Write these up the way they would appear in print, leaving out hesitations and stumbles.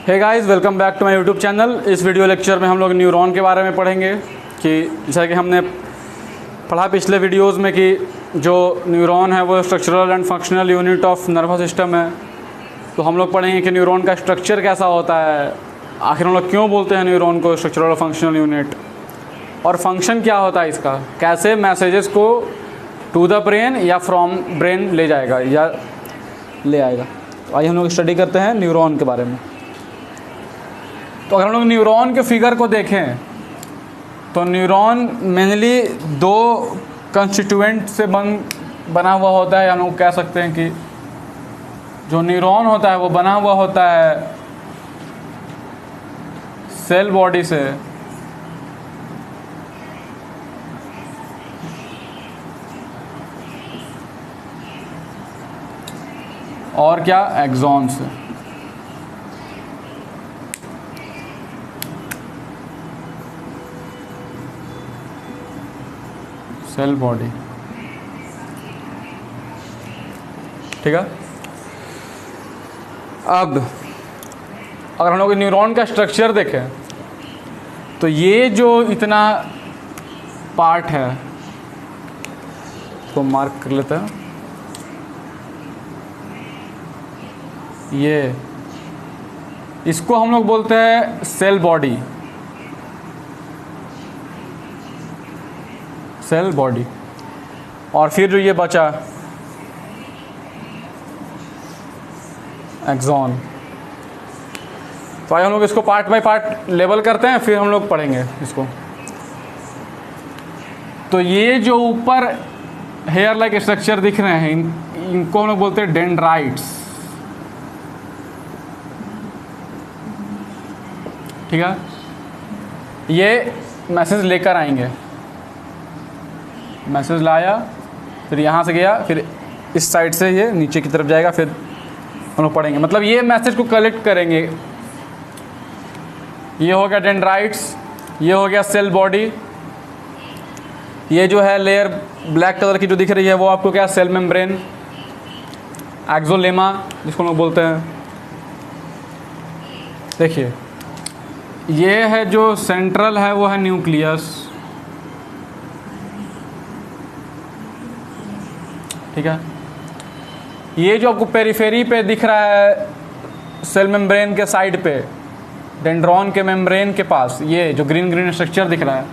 Hey guys, welcome back to my YouTube channel. इस video lecture में हम लोग न्यूरॉन के बारे में पढ़ेंगे कि जैसा कि हमने पढ़ा पिछले वीडियोस में कि जो न्यूरॉन है वो structural and functional unit of nervous system है। तो हम लोग पढ़ेंगे कि न्यूरॉन का स्ट्रक्चर कैसा होता है, आखिर हम लोग क्यों बोलते हैं न्यूरॉन को स्ट्रक्चरल और फंक्शनल यूनिट, और फंक्शन क्या होता है इसका, कैसे मैसेजेस को टू द ब्रेन या फ्रॉम ब्रेन ले जाएगा या ले आएगा। तो आइए हम लोग स्टडी करते हैं न्यूरॉन के बारे में। तो अगर हम लोग न्यूरॉन के फिगर को देखें तो न्यूरॉन मेनली दो कंस्टिट्यूएंट से बना हुआ होता है। हम लोग कह सकते हैं कि जो न्यूरॉन होता है वो बना हुआ होता है सेल बॉडी से, और क्या, एक्सॉन से। सेल बॉडी, ठीक है। अब अगर हम लोग न्यूरॉन का स्ट्रक्चर देखें तो ये जो इतना पार्ट है तो मार्क कर लेते हैं। ये इसको हम लोग बोलते हैं सेल बॉडी, सेल बॉडी। और फिर जो ये बचा एक्सॉन। तो आइए हम लोग इसको पार्ट बाय पार्ट लेबल करते हैं, फिर हम लोग पढ़ेंगे इसको। तो ये जो ऊपर हेयर लाइक स्ट्रक्चर दिख रहे हैं इनको हम लोग बोलते हैं डेंड्राइट्स, ठीक है। ये मैसेज लेकर आएंगे, मैसेज लाया, फिर यहाँ से गया, फिर इस साइड से ये नीचे की तरफ जाएगा, फिर हम लोग पढ़ेंगे। मतलब ये मैसेज को कलेक्ट करेंगे। ये हो गया डेंड्राइट्स, ये हो गया सेल बॉडी। ये जो है लेयर ब्लैक कलर की जो दिख रही है वो आपको क्या, सेल मेम्ब्रेन, एक्सोलेमा जिसको हम लोग बोलते हैं। देखिए ये है जो सेंट्रल है वो है न्यूक्लियस, ठीक है। ये जो आपको पेरिफेरी पे दिख रहा है सेल मेम्ब्रेन के साइड पे, डेंड्रॉन के मेम्ब्रेन के पास, ये जो ग्रीन ग्रीन स्ट्रक्चर दिख रहा है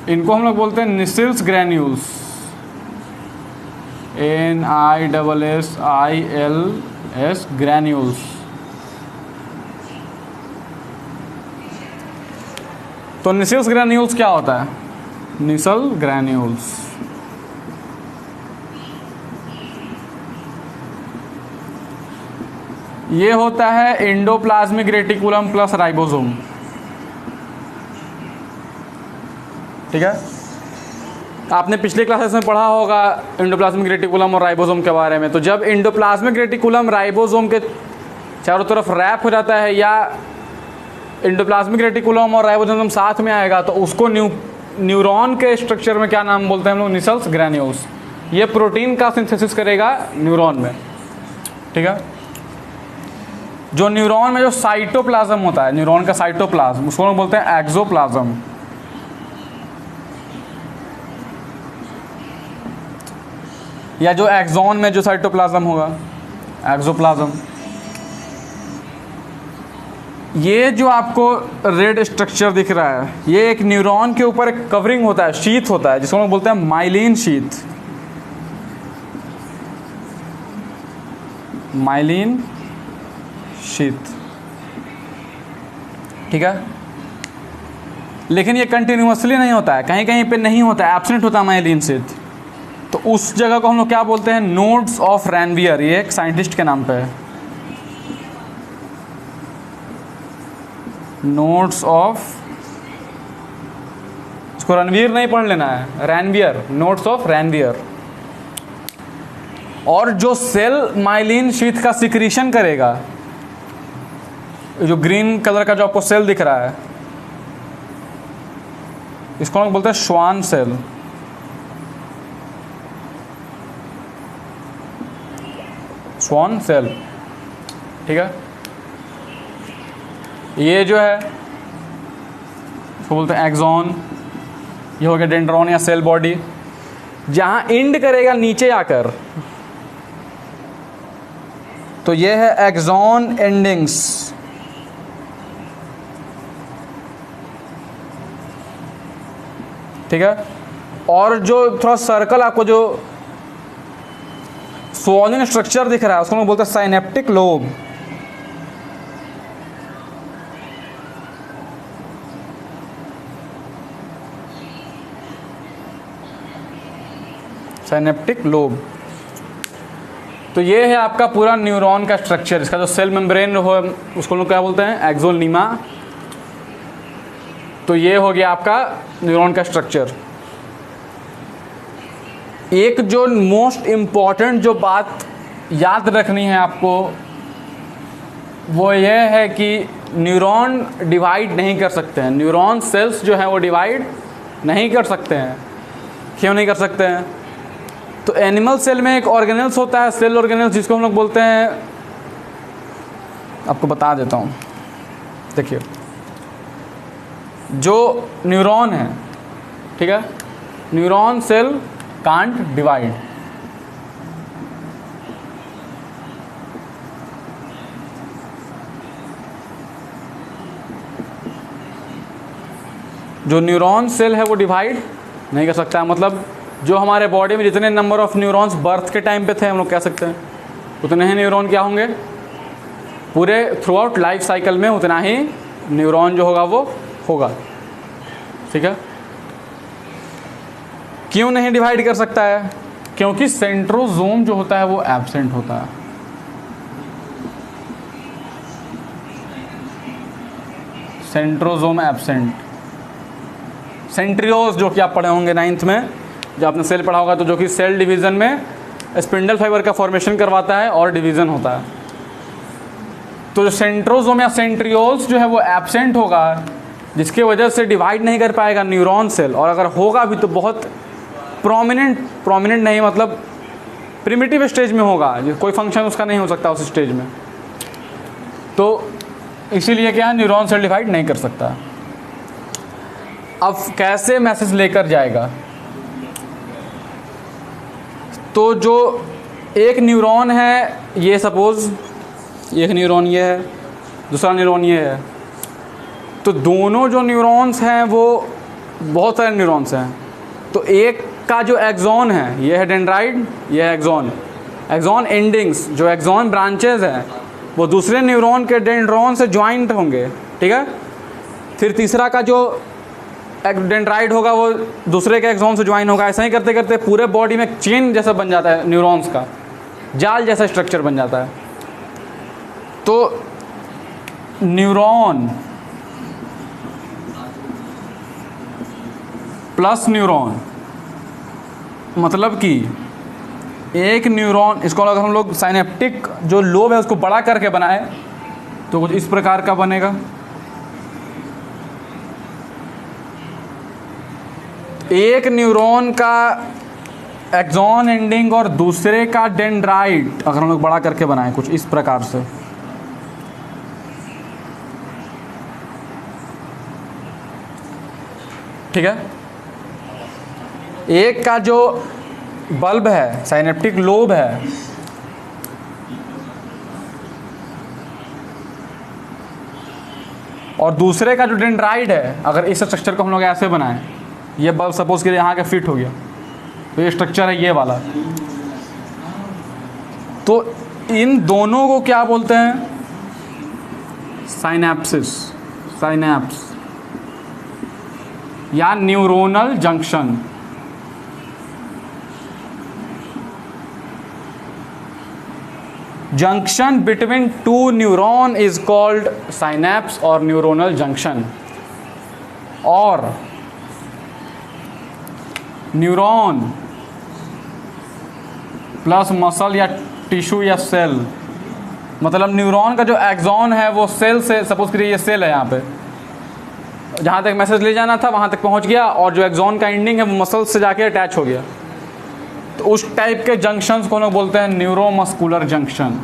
इनको हम लोग बोलते हैं निसिल्स ग्रैन्यूल्स, NISSILS ग्रैन्यूल्स। तो निसिल्स ग्रैन्यूल्स क्या होता है? निसल ग्रैन्यूल्स ये होता है एंडोप्लाज्मिक रेटिकुलम प्लस राइबोसोम, ठीक है। आपने पिछले क्लासेस में पढ़ा होगा एंडोप्लाज्मिक रेटिकुलम और राइबोसोम के बारे में। तो जब एंडोप्लाज्मिक रेटिकुलम राइबोसोम के चारों तरफ रैप हो जाता है या एंडोप्लाज्मिक रेटिकुलम और राइबोसोम साथ में आएगा तो उसको न्यूरॉन के स्ट्रक्चर में क्या नाम बोलते हैं हम लोग? Nissl's granules. ये प्रोटीन का सिंथेसिस करेगा न्यूरॉन में, ठीक है। जो न्यूरॉन में जो साइटोप्लाज्म होता है, न्यूरॉन का साइटोप्लाज्म, उसको हम बोलते हैं एक्सोप्लाज्म। या जो एक्सॉन में जो साइटोप्लाज्म होगा, एक्सोप्लाज्म। ये जो आपको रेड स्ट्रक्चर दिख रहा है ये एक न्यूरॉन के ऊपर एक कवरिंग होता है, शीथ होता है, जिसको हम बोलते हैं माइलिन शीथ, माइलिन शीथ, ठीक है। लेकिन ये कंटिन्यूअसली नहीं होता है, कहीं कहीं पे नहीं होता है, एब्सेंट होता है माइलिन शीथ। तो उस जगह को हम लोग क्या बोलते हैं? Nodes of Ranvier. ये एक साइंटिस्ट के नाम पे है, नोड्स ऑफ, इसको रणवीर नहीं पढ़ लेना है, रैनवियर, नोड्स ऑफ रैनवियर। और जो सेल माइलिन शीथ का सिक्रीशन करेगा, जो ग्रीन कलर का जो आपको सेल दिख रहा है इसको हम बोलते हैं श्वान सेल, स्वान सेल, ठीक है। ये जो है इसको बोलते हैं एक्सॉन, ये हो गया डेंड्रॉन या सेल बॉडी। जहाँ एंड करेगा नीचे आकर तो ये है एक्सॉन एंडिंग्स। ठीक है, और जो थोड़ा सर्कल आपको जो स्वॉलिन स्ट्रक्चर दिख रहा है उसको हम बोलते हैं साइनेप्टिक लोब। Synaptic lobe. तो ये है आपका पूरा न्यूरॉन का स्ट्रक्चर। इसका जो सेल मेम्ब्रेन हो उसको लोग क्या बोलते हैं, एक्सोनीमा। तो ये हो गया आपका न्यूरॉन का स्ट्रक्चर। एक जो मोस्ट इम्पॉर्टेंट जो बात याद रखनी है आपको वो ये है कि न्यूरॉन डिवाइड नहीं कर सकते हैं। न्यूरॉन सेल्स जो हैं वो डिवाइड नहीं कर सकते हैं। क्यों नहीं कर सकते हैं? तो एनिमल सेल में एक ऑर्गेनेल्स होता है, सेल ऑर्गेनेल्स, जिसको हम लोग बोलते हैं, आपको बता देता हूँ। देखिए, जो न्यूरॉन है, ठीक है, न्यूरॉन सेल कांट डिवाइड। जो न्यूरॉन सेल है वो डिवाइड नहीं कर सकता है। मतलब जो हमारे बॉडी में जितने नंबर ऑफ न्यूरॉन्स बर्थ के टाइम पे थे, हम लोग कह सकते हैं उतने ही न्यूरॉन क्या होंगे पूरे थ्रू आउट लाइफ साइकिल में, उतना ही न्यूरॉन जो होगा वो होगा। ठीक है, क्यों नहीं डिवाइड कर सकता है? क्योंकि सेंट्रोसोम जो होता है वो एब्सेंट होता है। Centrosome absent. सेंट्रियोज जो कि आप पढ़े होंगे 9th में, जब आपने सेल पढ़ा होगा, तो जो कि सेल डिवीज़न में स्पिंडल फाइबर का फॉर्मेशन करवाता है और डिवीज़न होता है। तो जो सेंट्रोसोम या सेंट्रियोल्स जो है वो एब्सेंट होगा, जिसके वजह से डिवाइड नहीं कर पाएगा न्यूरॉन सेल, और अगर होगा भी तो बहुत प्रोमिनेंट नहीं, मतलब प्रिमिटिव स्टेज में होगा, कोई फंक्शन उसका नहीं हो सकता उस स्टेज में। तो इसीलिए क्या, न्यूरॉन सेल डिवाइड नहीं कर सकता। अब कैसे मैसेज लेकर जाएगा? तो जो एक न्यूरॉन है, ये सपोज एक न्यूरॉन ये है, दूसरा न्यूरॉन ये है, तो दोनों जो न्यूरॉन्स हैं वो बहुत सारे न्यूरॉन्स हैं। तो एक का जो एक्सॉन है, ये है डेंड्राइड, ये है एक्सॉन। एक्सॉन एंडिंग्स, जो एक्सॉन ब्रांचेज हैं, वो दूसरे न्यूरॉन के डेंड्रॉन से ज्वाइंट होंगे। ठीक है, फिर तीसरा का जो डेंड्राइड होगा वो दूसरे के एक्सॉन से ज्वाइन होगा। ऐसा ही करते करते पूरे बॉडी में एक चेन जैसा बन जाता है, न्यूरॉन्स का जाल जैसा स्ट्रक्चर बन जाता है। तो न्यूरॉन प्लस न्यूरॉन, मतलब कि एक न्यूरॉन, इसको अगर हम लोग साइनेप्टिक जो लोब है उसको बड़ा करके बनाए तो कुछ इस प्रकार का बनेगा। एक न्यूरॉन का एक्सॉन एंडिंग और दूसरे का डेंड्राइट अगर हम लोग बड़ा करके बनाएं कुछ इस प्रकार से, ठीक है। एक का जो बल्ब है, साइनेप्टिक लोब है, और दूसरे का जो डेंड्राइट है, अगर इस स्ट्रक्चर को हम लोग ऐसे बनाएं, ये बल्ब सपोज के यहाँ के फिट हो गया, तो ये स्ट्रक्चर है ये वाला। तो इन दोनों को क्या बोलते हैं? साइनेप्सिस, साइनेप्स या neuronal junction. Junction between two neuron is called synapse और न्यूरोनल जंक्शन। और न्यूरॉन प्लस मसल या टिश्यू या सेल, मतलब न्यूरॉन का जो एक्सॉन है वो सेल से, सपोज करिए ये सेल है, यहाँ पे जहाँ तक मैसेज ले जाना था वहाँ तक पहुँच गया, और जो एक्सॉन का एंडिंग है वो मसल से जाके अटैच हो गया। तो उस टाइप के जंक्शंस को हम लोग बोलते हैं न्यूरोमस्कुलर जंक्शन।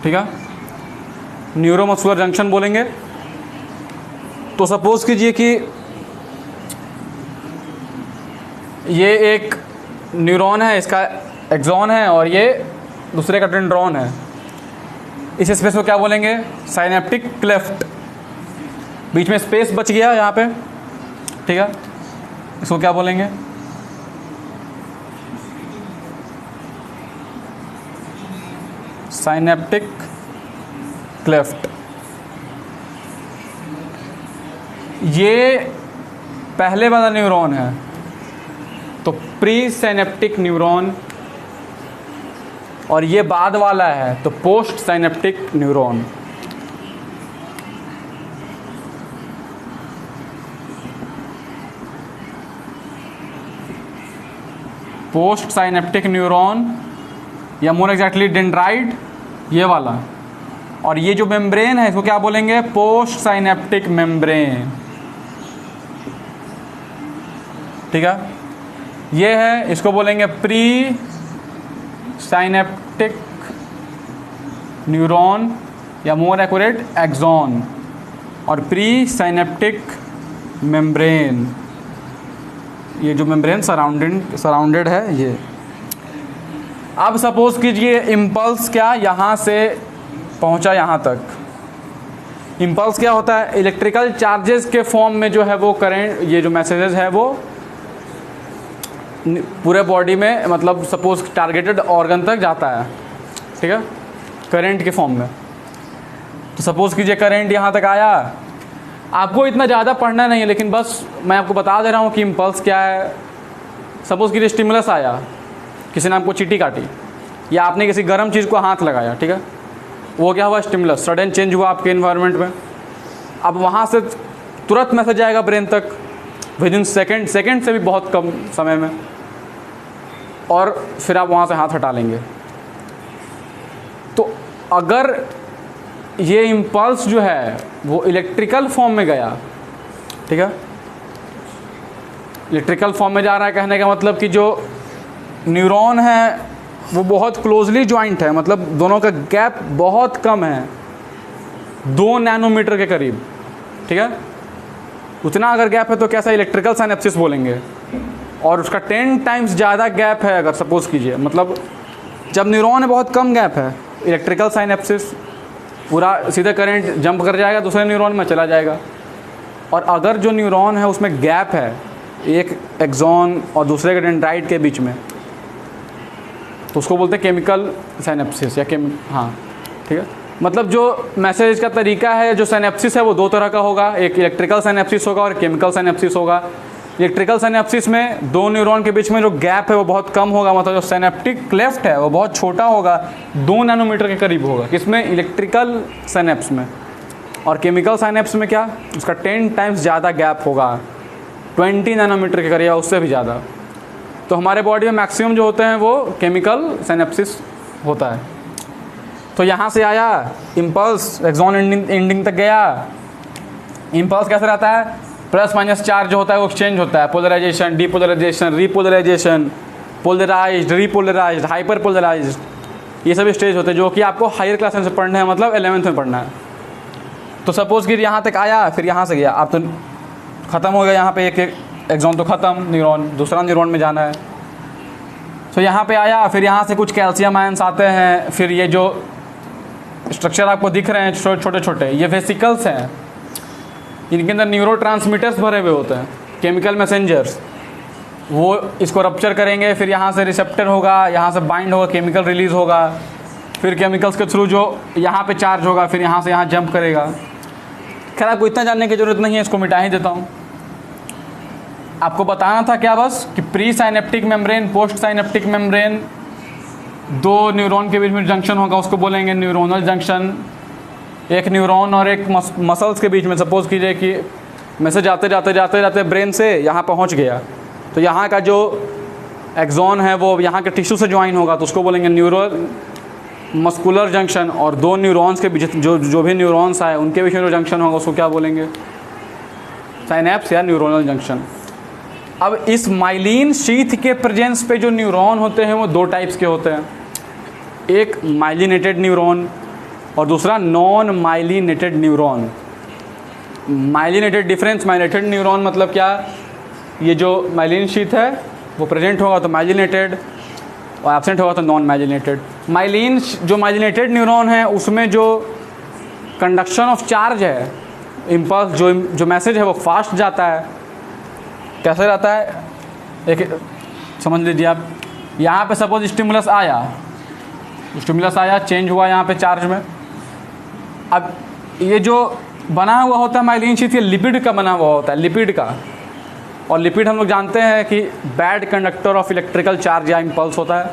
ठीक है, न्यूरोमस्कुलर जंक्शन बोलेंगे। तो सपोज कीजिए कि ये एक न्यूरॉन है, इसका एक्सॉन है और ये दूसरे का डेंड्रॉन है। इस स्पेस को क्या बोलेंगे? Synaptic cleft. बीच में स्पेस बच गया यहाँ पे, ठीक है, इसको क्या बोलेंगे? Synaptic cleft. ये पहले वाला न्यूरॉन है तो प्री साइनेप्टिक न्यूरॉन, और ये बाद वाला है तो post synaptic neuron. Post synaptic neuron या मोर एग्जैक्टली डेंड्राइट, ये वाला। और ये जो मेम्ब्रेन है इसको क्या बोलेंगे? पोस्ट साइनेप्टिक मेम्ब्रेन, ठीक है। ये है, इसको बोलेंगे प्री साइनेप्टिक न्यूरॉन या मोर एक्यूरेट एक्सॉन, और प्री साइनेप्टिक मेम्ब्रेन, ये जो मेम्ब्रेन सराउंडेड है ये। अब सपोज कीजिए इम्पल्स क्या यहाँ से पहुँचा यहाँ तक। इम्पल्स क्या होता है? इलेक्ट्रिकल चार्जेस के फॉर्म में जो है वो करंट, ये जो मैसेजेस है वो पूरे बॉडी में, मतलब सपोज टारगेटेड ऑर्गन तक जाता है, ठीक है, करंट के फॉर्म में। तो सपोज कीजिए करंट यहाँ तक आया। आपको इतना ज़्यादा पढ़ना नहीं है, लेकिन बस मैं आपको बता दे रहा हूँ कि इम्पल्स क्या है। सपोज कीजिए स्टिमुलस आया, किसी ने आपको चींटी काटी या आपने किसी गर्म चीज़ को हाथ लगाया, ठीक है, वो क्या हुआ? स्टिमुलस, सडन चेंज हुआ आपके इन्वायरमेंट में। अब वहाँ से तुरंत मैसेज आएगा ब्रेन तक विदिन सेकेंड से भी बहुत कम समय में, और फिर आप वहाँ से हाथ हटा लेंगे। तो अगर ये इम्पल्स जो है वो इलेक्ट्रिकल फॉर्म में गया, ठीक है, इलेक्ट्रिकल फॉर्म में जा रहा है, कहने का मतलब कि जो न्यूरॉन है वो बहुत क्लोजली ज्वाइंट है, मतलब दोनों का गैप बहुत कम है, 2 नैनोमीटर के करीब, ठीक है। उतना अगर गैप है तो कैसा? इलेक्ट्रिकल साइनेप्सिस बोलेंगे। और उसका 10 टाइम्स ज़्यादा गैप है अगर सपोज कीजिए, मतलब जब न्यूरॉन है बहुत कम गैप है, इलेक्ट्रिकल साइनेप्सिस पूरा सीधा करंट जंप कर जाएगा, दूसरे न्यूरॉन में चला जाएगा। और अगर जो न्यूरॉन है उसमें गैप है एक एक्सॉन और दूसरे के डेंड्राइट के बीच में, तो उसको बोलते हैं केमिकल साइनेप्सिस या हाँ, ठीक है। मतलब जो मैसेज का तरीका है, जो साइनेप्सिस है वो 2 तरह का होगा, एक इलेक्ट्रिकल साइनेप्सिस होगा और केमिकल साइनेप्सिस होगा। इलेक्ट्रिकल साइनेप्सिस में 2 न्यूरॉन के बीच में जो गैप है वो बहुत कम होगा, मतलब जो साइनेप्टिक क्लेफ्ट है वो बहुत छोटा होगा, 2 नैनोमीटर के करीब होगा। किसमें? इलेक्ट्रिकल साइनेप्स में। और केमिकल साइनेप्स में क्या? उसका 10 टाइम्स ज़्यादा गैप होगा, 20 नैनोमीटर के करीब या उससे भी ज़्यादा। तो हमारे बॉडी में मैक्सिमम जो होते हैं वो केमिकल साइनेप्सिस होता है। तो यहाँ से आया इम्पल्स, एक्सॉन एंडिंग तक गया। इम्पल्स कैसे रहता है? प्लस माइनस चार्ज जो होता है वो एक्सचेंज होता है, polarisation, depolarisation, repolarisation, polarised, repolarised, hyper polarised, ये सब स्टेज होते हैं जो कि आपको हायर क्लास में पढ़ना है, मतलब 11th में पढ़ना है। तो सपोज कि यहाँ तक आया, फिर यहाँ से गया, आप तो ख़त्म हो गया, यहाँ पे एक एक्सॉन तो ख़त्म, न्यूरॉन दूसरा न्यूरॉन में जाना है। तो यहाँ पे आया, फिर यहाँ से कुछ कैल्शियम आयंस आते हैं, फिर ये जो स्ट्रक्चर आपको दिख रहे हैं छोटे छोटे, ये वेसिकल्स हैं, इनके अंदर न्यूरोट्रांसमीटर्स भरे हुए होते हैं, केमिकल मैसेंजर्स। वो इसको रप्चर करेंगे, फिर यहाँ से रिसेप्टर होगा, यहाँ से बाइंड होगा, केमिकल रिलीज़ होगा, फिर केमिकल्स के थ्रू जो यहाँ पे चार्ज होगा, फिर यहाँ से यहाँ जंप करेगा। खैर आपको इतना जानने की ज़रूरत नहीं है, इसको मिटा ही देता हूँ। आपको बताना था क्या बस कि pre synaptic membrane, post synaptic membrane, 2 neuron के बीच में जंक्शन होगा, उसको बोलेंगे न्यूरोनल जंक्शन। एक न्यूरॉन और एक मसल्स के बीच में, सपोज कीजिए कि मैसेज आते जाते ब्रेन से यहाँ पहुँच गया, तो यहाँ का जो एक्सॉन है वो यहाँ के टिश्यू से ज्वाइन होगा, तो उसको बोलेंगे न्यूरो मस्कुलर जंक्शन। और 2 न्यूरॉन्स के बीच जो भी न्यूरॉन्स आए उनके बीच में जो जंक्शन होगा उसको क्या बोलेंगे? साइनेप्स या न्यूरोनल जंक्शन। अब इस माइलिन शीथ के प्रेजेंस पे जो न्यूरॉन होते हैं वो 2 टाइप्स के होते हैं। एक माइलिनेटेड न्यूरॉन और दूसरा non myelinated neuron. Myelinated difference, myelinated neuron मतलब क्या, ये जो माइलिन शीथ है वो प्रेजेंट होगा तो माइलिनेटेड और एब्सेंट होगा तो नॉन माइलिनेटेड। माइलिन जो माइलिनेटेड न्यूरॉन है उसमें जो कंडक्शन ऑफ चार्ज है, इम्पल्स जो मैसेज है वो फास्ट जाता है। कैसे जाता है, एक समझ लीजिए आप, यहाँ पे सपोज स्टिमुलस आया, चेंज हुआ यहाँ पे चार्ज में। अब ये जो बना हुआ होता है माइलिन शीथ, ये लिपिड का बना हुआ होता है, लिपिड का। और लिपिड हम लोग जानते हैं कि bad conductor of electrical charge या इम्पल्स होता है।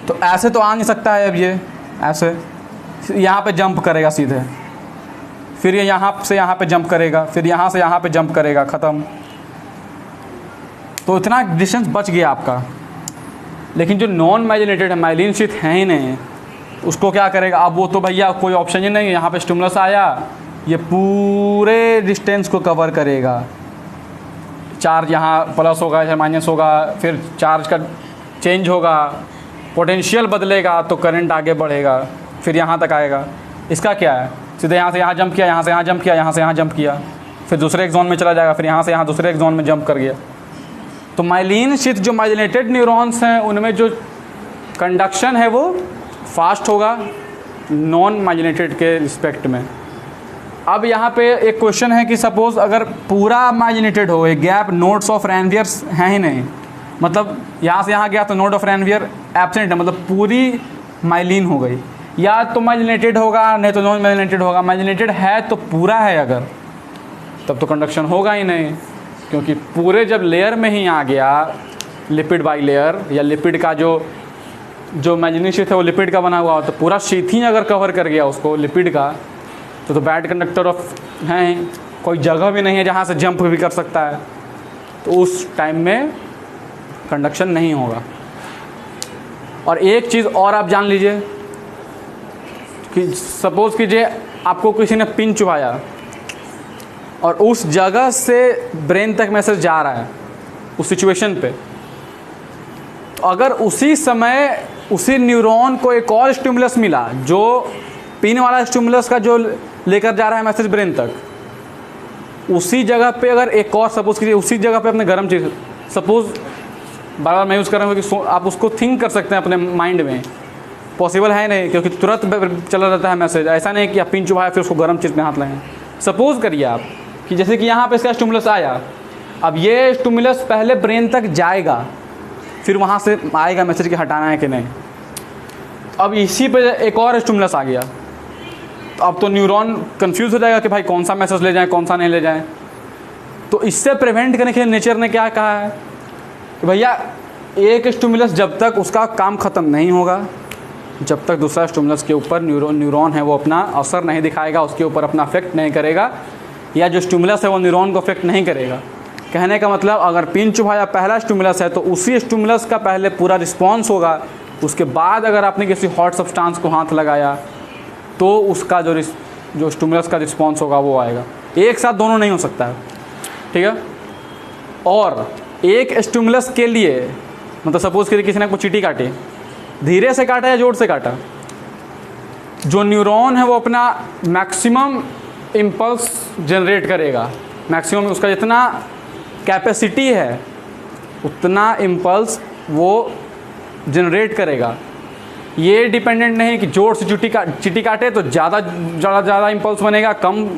तो ऐसे तो आ नहीं सकता है, अब ये ऐसे यहाँ पे जंप करेगा सीधे, फिर ये यहाँ से यहाँ पे जंप करेगा, फिर यहाँ से यहाँ पे जंप करेगा, ख़त्म। तो इतना डिस्टेंस बच गया आपका। लेकिन जो नॉन माइलिनेटेड है, माइलिन शीथ है ही नहीं, उसको क्या करेगा, अब वो तो भैया कोई ऑप्शन ही नहीं है। यहाँ पे स्टिमुलस आया, ये पूरे डिस्टेंस को कवर करेगा। चार्ज यहाँ प्लस होगा या माइनस होगा, फिर चार्ज का चेंज होगा, पोटेंशियल बदलेगा तो करंट आगे बढ़ेगा, फिर यहाँ तक आएगा। इसका क्या है, सीधे यहाँ से यहाँ जंप किया, यहाँ से यहाँ जंप किया, यहाँ से यहाँ जंप किया, फिर दूसरे एक्सॉन में चला जाएगा, फिर यहाँ से यहाँ दूसरे एक्सॉन में जंप कर गया। तो माइलिन शीथ जो माइलिनेटेड न्यूरॉन्स हैं उनमें जो कंडक्शन है वो फास्ट होगा नॉन माइलिनेटेड के रिस्पेक्ट में। अब यहाँ पे एक क्वेश्चन है कि सपोज़ अगर पूरा माइलिनेटेड हो, एक गैप नोड्स ऑफ रैनवियर्स हैं ही नहीं, मतलब यहाँ से यहाँ गया तो नोड ऑफ रैनवियर एब्सेंट है, मतलब पूरी माइलिन हो गई। या तो माइलिनेटेड होगा, नहीं तो नॉन माइलिनेटेड होगा। माइलिनेटेड है तो पूरा है, अगर तब तो कंडक्शन होगा ही नहीं, क्योंकि पूरे जब लेयर में ही आ गया, लिपिड बाई लेयर, या लिपिड का जो माइलिन शीथ है वो लिपिड का बना हुआ हो, तो पूरा शीथ ही अगर कवर कर गया उसको लिपिड का, तो बैड कंडक्टर ऑफ हैं, कोई जगह भी नहीं है जहाँ से जंप भी कर सकता है, तो उस टाइम में कंडक्शन नहीं होगा। और एक चीज़ और आप जान लीजिए कि सपोज़ कीजिए आपको किसी ने पिन चुभाया और उस जगह से ब्रेन तक मैसेज जा रहा है उस सिचुएशन पे, तो अगर उसी समय उसी न्यूरॉन को एक और स्टिमुलस मिला, जो पिन वाला स्टिमुलस का जो लेकर जा रहा है मैसेज ब्रेन तक, उसी जगह पे अगर एक और सपोज़ कीजिए उसी जगह पे अपने गर्म चीज़, सपोज़ बार बार मैं यूज़ कर रहा हूँ कि आप उसको थिंक कर सकते हैं अपने माइंड में, पॉसिबल है नहीं क्योंकि तुरंत चला रहता है मैसेज। ऐसा नहीं कि आप पिन चुभाए फिर उसको गर्म चीज़ में हाथ लगाएं। सपोज़ करिए आप कि जैसे कि यहाँ पे इसका स्टिमुलस आया, अब ये स्टिमुलस पहले ब्रेन तक जाएगा, फिर वहाँ से आएगा मैसेज कि हटाना है कि नहीं। अब इसी पे एक और स्टिमुलस आ गया, तो अब तो न्यूरॉन कंफ्यूज हो जाएगा कि भाई कौन सा मैसेज ले जाएं, कौन सा नहीं ले जाएं। तो इससे प्रिवेंट करने के लिए नेचर ने क्या कहा है कि भैया एक स्टिमुलस जब तक उसका काम ख़त्म नहीं होगा, जब तक दूसरा स्टिमुलस के ऊपर न्यूरॉन है वो अपना असर नहीं दिखाएगा, उसके ऊपर अपना अफेक्ट नहीं करेगा, या जो स्टिमुलस है वो न्यूरॉन को अफेक्ट नहीं करेगा। कहने का मतलब अगर पिन चुभाया पहला स्टिमुलस है तो उसी स्टिमुलस का पहले पूरा रिस्पॉन्स होगा, उसके बाद अगर आपने किसी हॉट सब्सटेंस को हाथ लगाया तो उसका जो स्टिमुलस का रिस्पॉन्स होगा वो आएगा। एक साथ दोनों नहीं हो सकता है, ठीक है। और एक स्टिमुलस के लिए मतलब सपोज़ करिए किसी ने कोई चींटी काटी, धीरे से काटा या जोर से काटा, जो न्यूरॉन है वो अपना मैक्सिमम इम्पल्स जनरेट करेगा, मैक्सिमम उसका जितना कैपेसिटी है उतना इम्पल्स वो जनरेट करेगा। ये डिपेंडेंट नहीं कि जोर से चींटी काटे तो ज़्यादा इम्पल्स बनेगा, कम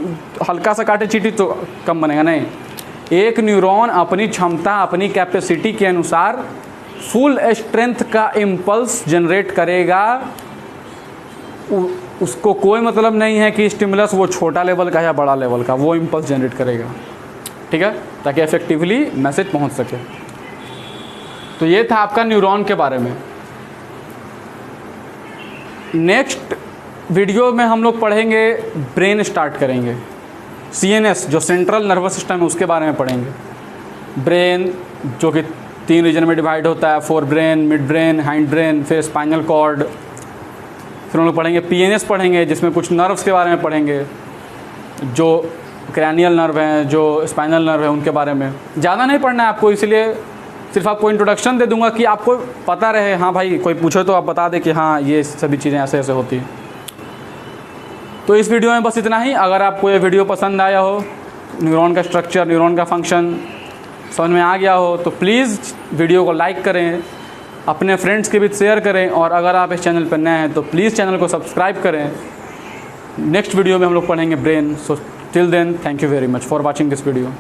हल्का सा काटे चींटी तो कम बनेगा, नहीं। एक न्यूरॉन अपनी क्षमता अपनी कैपेसिटी के अनुसार फुल स्ट्रेंथ का इम्पल्स जनरेट करेगा। उसको कोई मतलब नहीं है कि स्टिमुलस वो छोटा लेवल का या बड़ा लेवल का, वो इम्पल्स जनरेट करेगा, ठीक है, ताकि इफेक्टिवली मैसेज पहुंच सके। तो ये था आपका न्यूरॉन के बारे में। नेक्स्ट वीडियो में हम लोग पढ़ेंगे, ब्रेन स्टार्ट करेंगे, CNS जो सेंट्रल नर्वस सिस्टम है उसके बारे में पढ़ेंगे। ब्रेन जो कि 3 रीजन में डिवाइड होता है, fore brain, mid brain, hind brain, फिर स्पाइनल कॉर्ड। फिर हम लोग पढ़ेंगे PNS पढ़ेंगे, जिसमें कुछ नर्व्स के बारे में पढ़ेंगे, जो क्रैनियल नर्व हैं, जो स्पाइनल नर्व है, उनके बारे में। ज़्यादा नहीं पढ़ना है आपको, इसलिए सिर्फ आपको इंट्रोडक्शन दे दूंगा कि आपको पता रहे। हाँ भाई कोई पूछे तो आप बता दें कि हाँ ये सभी चीज़ें ऐसे ऐसे होती हैं। तो इस वीडियो में बस इतना ही। अगर आपको ये वीडियो पसंद आया हो, न्यूरॉन का स्ट्रक्चर, न्यूरॉन का फंक्शन समझ में आ गया हो, तो प्लीज़ वीडियो को लाइक करें, अपने फ्रेंड्स के बीच शेयर करें, और अगर आप इस चैनल पर नए हैं तो प्लीज़ चैनल को सब्सक्राइब करें। नेक्स्ट वीडियो में हम लोग पढ़ेंगे brain. So till then, thank you very much for watching this video.